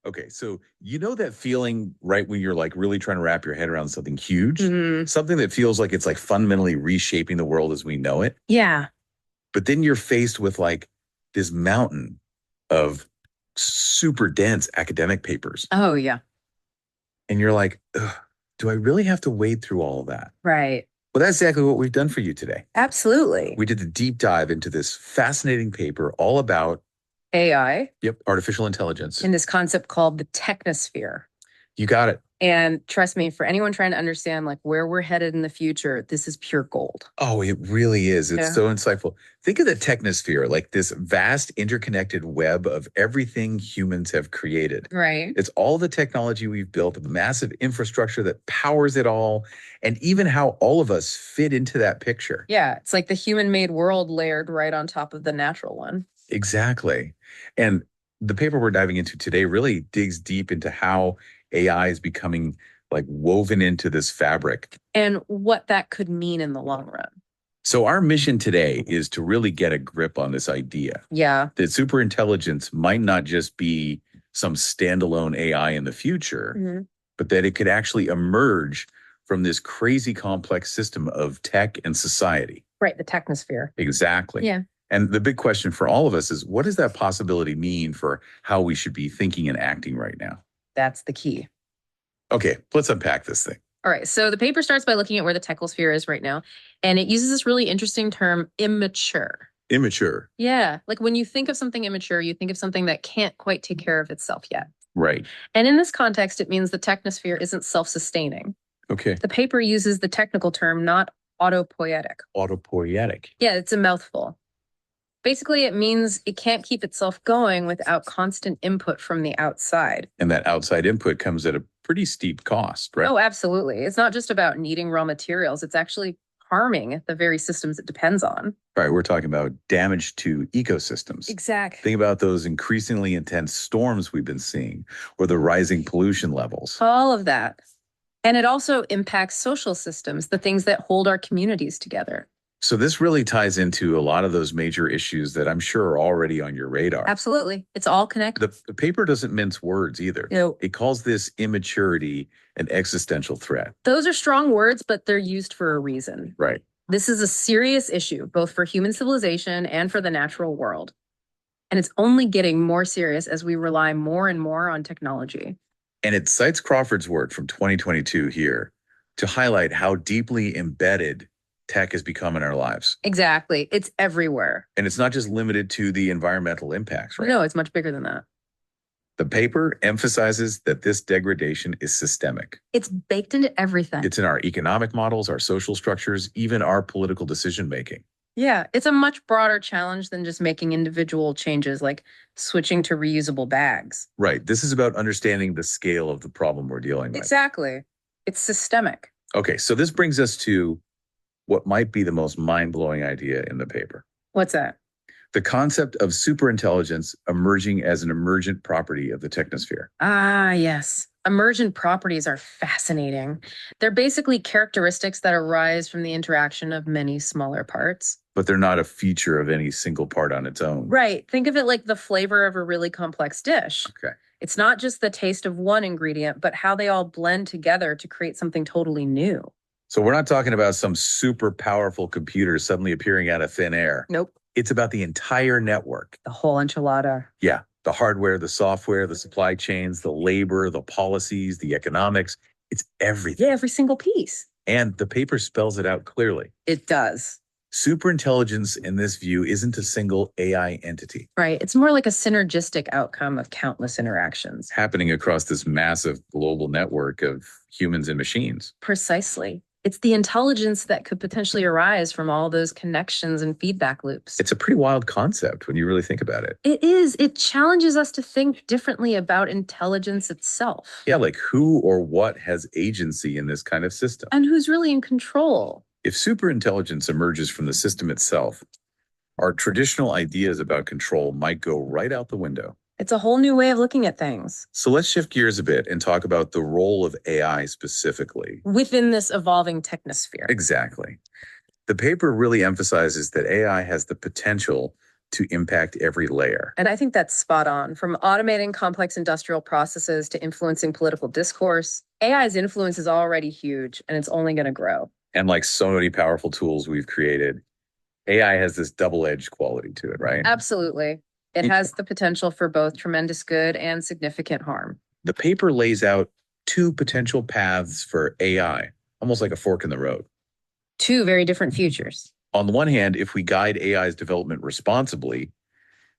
Okay, so you know that feeling right when you're like really trying to wrap your head around something huge, something that feels like it's like fundamentally reshaping the world as we know it. Yeah. But then you're faced with like this mountain of super dense academic papers. Oh, yeah. And you're like, ugh, do I really have to wade through all of that? Right. Well, that's exactly what we've done for you today. Absolutely. We did the deep dive into this fascinating paper all about, AI yep, artificial intelligence. in this concept called the Technosphere. You got it. And trust me, for anyone trying to understand like where we're headed in the future, this is pure gold. Oh, it really is. It's Yeah. so insightful. Think of the technosphere, like this vast interconnected web of everything humans have created. Right. It's all the technology we've built, the massive infrastructure that powers it all, and even how all of us fit into that picture. Yeah. It's like the human made world layered right on top of the natural one. Exactly. And the paper we're diving into today really digs deep into how AI is becoming like woven into this fabric. And what that could mean in the long run. So our mission today is to really get a grip on this idea. Yeah. That superintelligence might not just be some standalone AI in the future, but that it could actually emerge from this crazy complex system of tech and society. Right. The Technosphere. Exactly. Yeah. And the big question for all of us is, what does that possibility mean for how we should be thinking and acting right now? That's the key. Okay, let's unpack this thing. All right. So the paper starts by looking at where the Technosphere is right now. And it uses this really interesting term, immature. Immature. Yeah. Like when you think of something immature, you think of something that can't quite take care of itself yet. Right. And in this context, it means the Technosphere isn't self-sustaining. Okay. The paper uses the technical term, not autopoietic. Autopoietic. Yeah, it's a mouthful. Basically, it means it can't keep itself going without constant input from the outside. And that outside input comes at a pretty steep cost, right? Oh, absolutely. It's not just about needing raw materials. It's actually harming the very systems it depends on. Right. We're talking about damage to ecosystems. Exactly. Think about those increasingly intense storms we've been seeing or the rising pollution levels. All of that. And it also impacts social systems, the things that hold our communities together. So this really ties into a lot of those major issues that I'm sure are already on your radar. Absolutely. It's all connected. The paper doesn't mince words either. No. It calls this immaturity an existential threat. Those are strong words, but they're used for a reason. Right. This is a serious issue, both for human civilization and for the natural world. And it's only getting more serious as we rely more and more on technology. And it cites Crawford's work from 2022 here to highlight how deeply embedded tech has become in our lives. Exactly. It's everywhere. And it's not just limited to the environmental impacts, right? No, it's much bigger than that. The paper emphasizes that this degradation is systemic. It's baked into everything. It's in our economic models, our social structures, even our political decision making. Yeah, it's a much broader challenge than just making individual changes like switching to reusable bags. Right. This is about understanding the scale of the problem we're dealing with. Exactly. It's systemic. Okay, so this brings us to what might be the most mind-blowing idea in the paper. What's that? The concept of superintelligence emerging as an emergent property of the technosphere. Ah, yes. Emergent properties are fascinating. They're basically characteristics that arise from the interaction of many smaller parts. But they're not a feature of any single part on its own. Right. Think of it like the flavor of a really complex dish. Okay. It's not just the taste of one ingredient, but how they all blend together to create something totally new. So we're not talking about some super powerful computer suddenly appearing out of thin air. Nope. It's about the entire network. The whole enchilada. Yeah. The hardware, the software, the supply chains, the labor, the policies, the economics. It's everything. Yeah, every single piece. And the paper spells it out clearly. It does. Superintelligence in this view isn't a single AI entity. Right. It's more like a synergistic outcome of countless interactions. Happening across this massive global network of humans and machines. Precisely. It's the intelligence that could potentially arise from all those connections and feedback loops. It's a pretty wild concept when you really think about it. It is. It challenges us to think differently about intelligence itself. Yeah, like who or what has agency in this kind of system? And who's really in control? If superintelligence emerges from the system itself, our traditional ideas about control might go right out the window. It's a whole new way of looking at things. So let's shift gears a bit and talk about the role of AI specifically. Within this evolving technosphere. Exactly. The paper really emphasizes that AI has the potential to impact every layer. And I think that's spot on. From automating complex industrial processes to influencing political discourse, AI's influence is already huge and it's only going to grow. And like so many powerful tools we've created, AI has this double-edged quality to it, right? Absolutely. It has the potential for both tremendous good and significant harm. The paper lays out two potential paths for AI, almost like a fork in the road. Two very different futures. On the one hand, if we guide AI's development responsibly,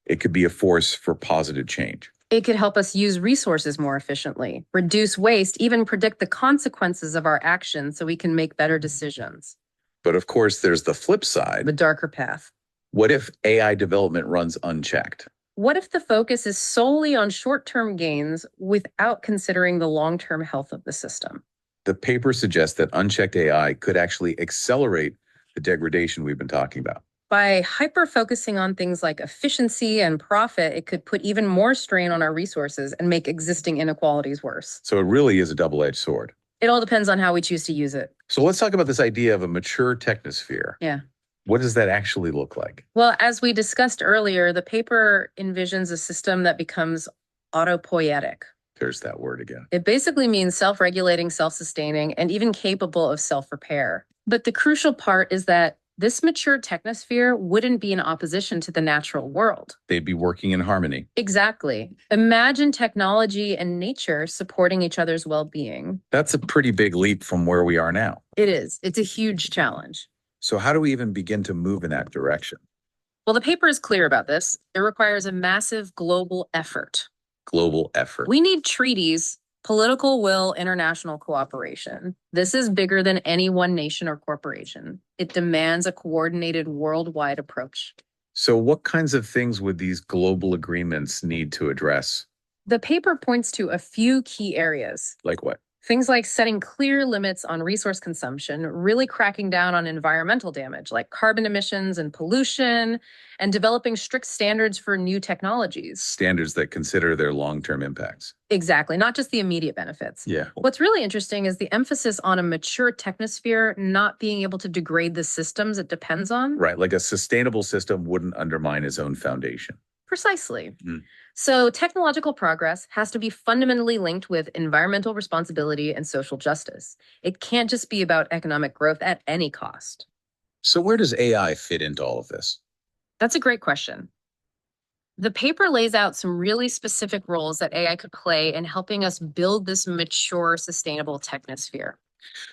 it could be a force for positive change. It could help us use resources more efficiently, reduce waste, even predict the consequences of our actions so we can make better decisions. But of course, there's the flip side. The darker path. What if AI development runs unchecked? What if the focus is solely on short-term gains without considering the long-term health of the system? The paper suggests that unchecked AI could actually accelerate the degradation we've been talking about. By hyper-focusing on things like efficiency and profit, it could put even more strain on our resources and make existing inequalities worse. So it really is a double-edged sword. It all depends on how we choose to use it. So let's talk about this idea of a mature technosphere. Yeah. What does that actually look like? Well, as we discussed earlier, the paper envisions a system that becomes autopoietic. There's that word again. It basically means self-regulating, self-sustaining, and even capable of self-repair. But the crucial part is that this mature technosphere wouldn't be in opposition to the natural world. They'd be working in harmony. Exactly. Imagine technology and nature supporting each other's well-being. That's a pretty big leap from where we are now. It is. It's a huge challenge. So how do we even begin to move in that direction? Well, the paper is clear about this. It requires a massive global effort. Global effort. We need treaties, political will, international cooperation. This is bigger than any one nation or corporation. It demands a coordinated worldwide approach. So what kinds of things would these global agreements need to address? The paper points to a few key areas. Like what? Things like setting clear limits on resource consumption, really cracking down on environmental damage like carbon emissions and pollution, and developing strict standards for new technologies. Standards that consider their long-term impacts. Exactly, not just the immediate benefits. Yeah. What's really interesting is the emphasis on a mature technosphere not being able to degrade the systems it depends on. Right, like a sustainable system wouldn't undermine its own foundation. Precisely. So technological progress has to be fundamentally linked with environmental responsibility and social justice. It can't just be about economic growth at any cost. So where does AI fit into all of this? That's a great question. The paper lays out some really specific roles that AI could play in helping us build this mature, sustainable technosphere.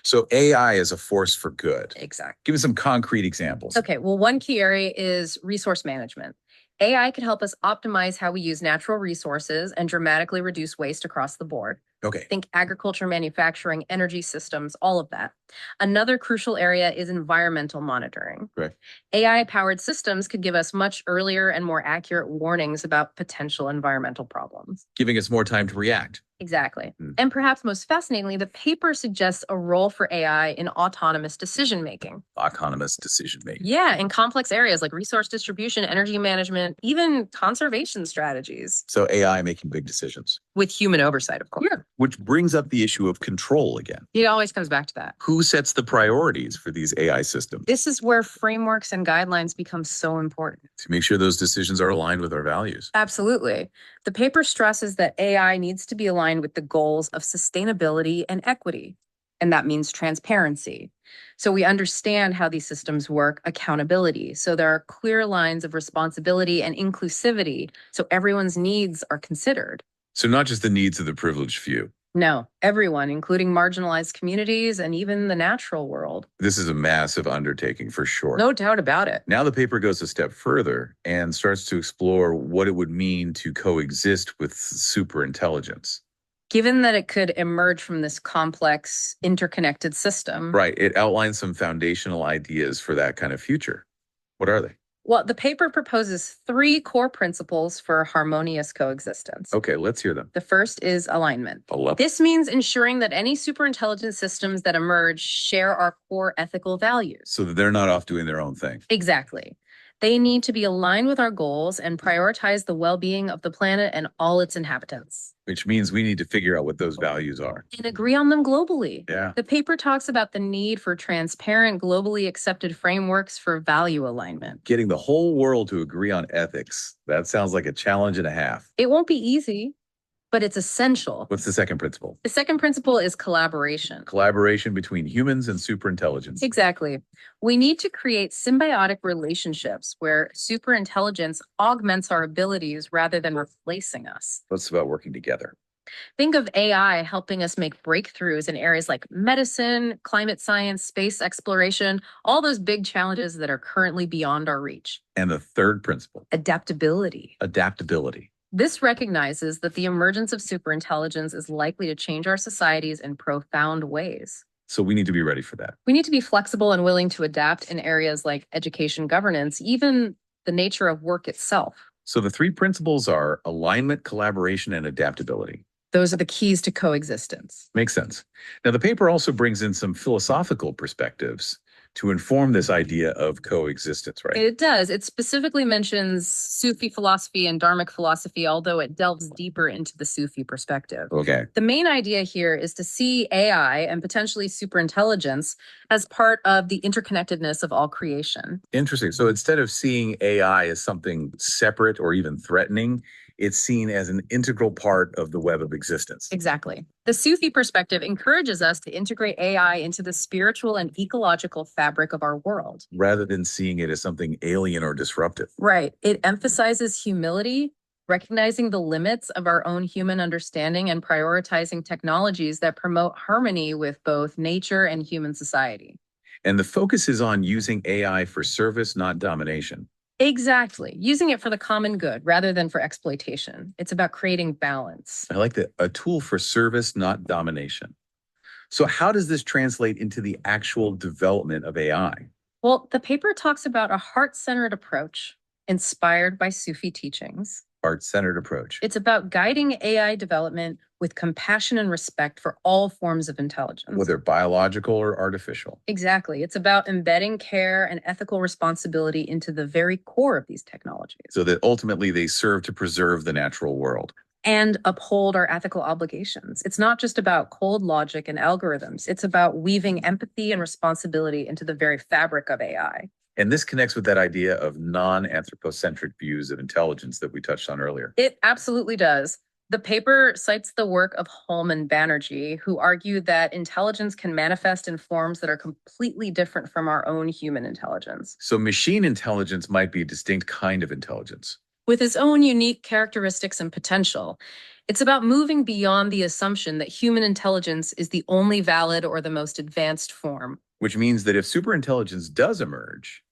So AI is a force for good. Exactly. Give me some concrete examples. Okay, well, one key area is resource management. AI could help us optimize how we use natural resources and dramatically reduce waste across the board. Okay. Think agriculture, manufacturing, energy systems, all of that. Another crucial area is environmental monitoring. Right. AI-powered systems could give us much earlier and more accurate warnings about potential environmental problems. Giving us more time to react. Exactly. And perhaps most fascinatingly, the paper suggests a role for AI in autonomous decision-making. Autonomous decision-making. Yeah, in complex areas like resource distribution, energy management, even conservation strategies. So AI making big decisions. With human oversight, of course. Yeah. Which brings up the issue of control again. It always comes back to that. Who sets the priorities for these AI systems? This is where frameworks and guidelines become so important. To make sure those decisions are aligned with our values. Absolutely. The paper stresses that AI needs to be aligned with the goals of sustainability and equity. And that means transparency. So we understand how these systems work, accountability. So there are clear lines of responsibility and inclusivity. So everyone's needs are considered. So not just the needs of the privileged few. No, everyone, including marginalized communities and even the natural world. This is a massive undertaking for sure. No doubt about it. Now the paper goes a step further and starts to explore what it would mean to coexist with superintelligence. Given that it could emerge from this complex, interconnected system. Right. It outlines some foundational ideas for that kind of future. What are they? Well, the paper proposes 3 core principles for harmonious coexistence. Okay, let's hear them. The first is alignment. This means ensuring that any superintelligent systems that emerge share our core ethical values. So that they're not off doing their own thing. Exactly. They need to be aligned with our goals and prioritize the well-being of the planet and all its inhabitants. Which means we need to figure out what those values are. And agree on them globally. Yeah. The paper talks about the need for transparent, globally accepted frameworks for value alignment. Getting the whole world to agree on ethics, that sounds like a challenge and a half. It won't be easy, but it's essential. What's the second principle? The second principle is collaboration. Collaboration between humans and superintelligence. Exactly. We need to create symbiotic relationships where superintelligence augments our abilities rather than replacing us. What's about working together? Think of AI helping us make breakthroughs in areas like medicine, climate science, space exploration, all those big challenges that are currently beyond our reach. And the third principle? Adaptability. Adaptability. This recognizes that the emergence of superintelligence is likely to change our societies in profound ways. So we need to be ready for that. We need to be flexible and willing to adapt in areas like education governance, even the nature of work itself. So the three principles are alignment, collaboration, and adaptability. Those are the keys to coexistence. Makes sense. Now, the paper also brings in some philosophical perspectives to inform this idea of coexistence, right? It does. It specifically mentions Sufi philosophy and Dharmic philosophy, although it delves deeper into the Sufi perspective. Okay. The main idea here is to see AI and potentially superintelligence as part of the interconnectedness of all creation. Interesting. So instead of seeing AI as something separate or even threatening, it's seen as an integral part of the web of existence. Exactly. The Sufi perspective encourages us to integrate AI into the spiritual and ecological fabric of our world, rather than seeing it as something alien or disruptive. Right. It emphasizes humility, recognizing the limits of our own human understanding, and prioritizing technologies that promote harmony with both nature and human society. And the focus is on using AI for service, not domination. Exactly. Using it for the common good rather than for exploitation. It's about creating balance. I like that. A tool for service, not domination. So how does this translate into the actual development of AI? Well, the paper talks about a heart-centered approach inspired by Sufi teachings. Heart-centered approach. It's about guiding AI development with compassion and respect for all forms of intelligence. Whether biological or artificial. Exactly. It's about embedding care and ethical responsibility into the very core of these technologies. So that ultimately they serve to preserve the natural world. And uphold our ethical obligations. It's not just about cold logic and algorithms. It's about weaving empathy and responsibility into the very fabric of AI. And this connects with that idea of non-anthropocentric views of intelligence that we touched on earlier. It absolutely does. The paper cites the work of Holm and Banerjee, who argued that intelligence can manifest in forms that are completely different from our own human intelligence. So machine intelligence might be a distinct kind of intelligence. With its own unique characteristics and potential. It's about moving beyond the assumption that human intelligence is the only valid or the most advanced form. Which means that if superintelligence does emerge,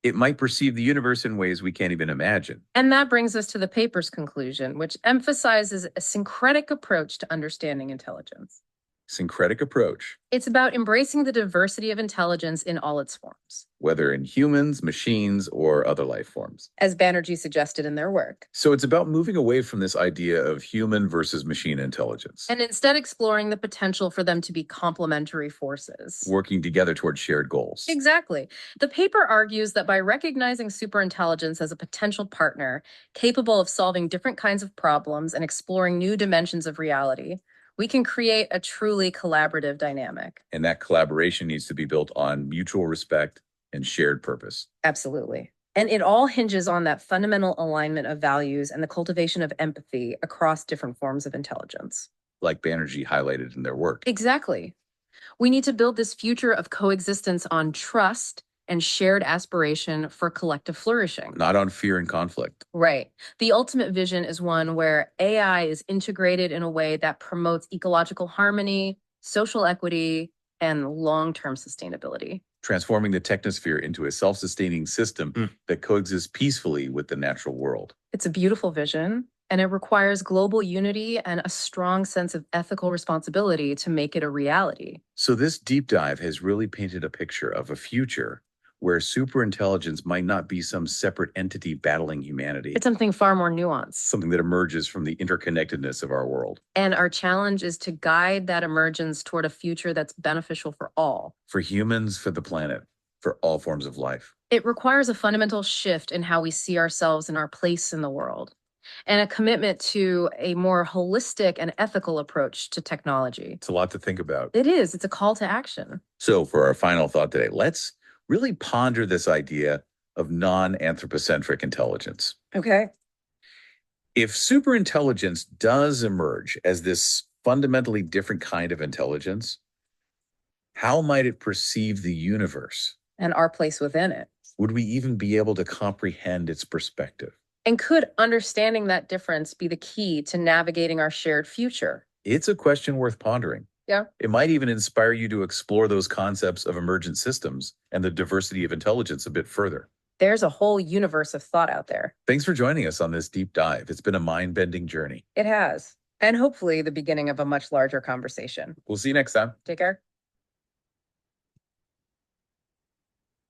it might perceive the universe in ways we can't even imagine. And that brings us to the paper's conclusion, which emphasizes a syncretic approach to understanding intelligence. Syncretic approach. It's about embracing the diversity of intelligence in all its forms, whether in humans, machines, or other life forms, as Banerjee suggested in their work. So it's about moving away from this idea of human versus machine intelligence, and instead exploring the potential for them to be complementary forces, working together toward shared goals. Exactly. The paper argues that by recognizing superintelligence as a potential partner capable of solving different kinds of problems and exploring new dimensions of reality, we can create a truly collaborative dynamic. And that collaboration needs to be built on mutual respect and shared purpose. Absolutely. And it all hinges on that fundamental alignment of values and the cultivation of empathy across different forms of intelligence. Like Banerjee highlighted in their work. Exactly. We need to build this future of coexistence on trust and shared aspiration for collective flourishing. Not on fear and conflict. Right. The ultimate vision is one where AI is integrated in a way that promotes ecological harmony, social equity, and long-term sustainability. Transforming the technosphere into a self-sustaining system that coexists peacefully with the natural world. It's a beautiful vision, and it requires global unity and a strong sense of ethical responsibility to make it a reality. So this deep dive has really painted a picture of a future where superintelligence might not be some separate entity battling humanity. It's something far more nuanced. Something that emerges from the interconnectedness of our world. And our challenge is to guide that emergence toward a future that's beneficial for all. For humans, for the planet, for all forms of life. It requires a fundamental shift in how we see ourselves and our place in the world, and a commitment to a more holistic and ethical approach to technology. It's a lot to think about. It is. It's a call to action. So for our final thought today, let's really ponder this idea of non-anthropocentric intelligence. Okay. If superintelligence does emerge as this fundamentally different kind of intelligence, how might it perceive the universe? And our place within it. Would we even be able to comprehend its perspective? And could understanding that difference be the key to navigating our shared future? It's a question worth pondering. Yeah. It might even inspire you to explore those concepts of emergent systems and the diversity of intelligence a bit further. There's a whole universe of thought out there. Thanks for joining us on this deep dive. It's been a mind-bending journey. It has. And hopefully the beginning of a much larger conversation. We'll see you next time. Take care.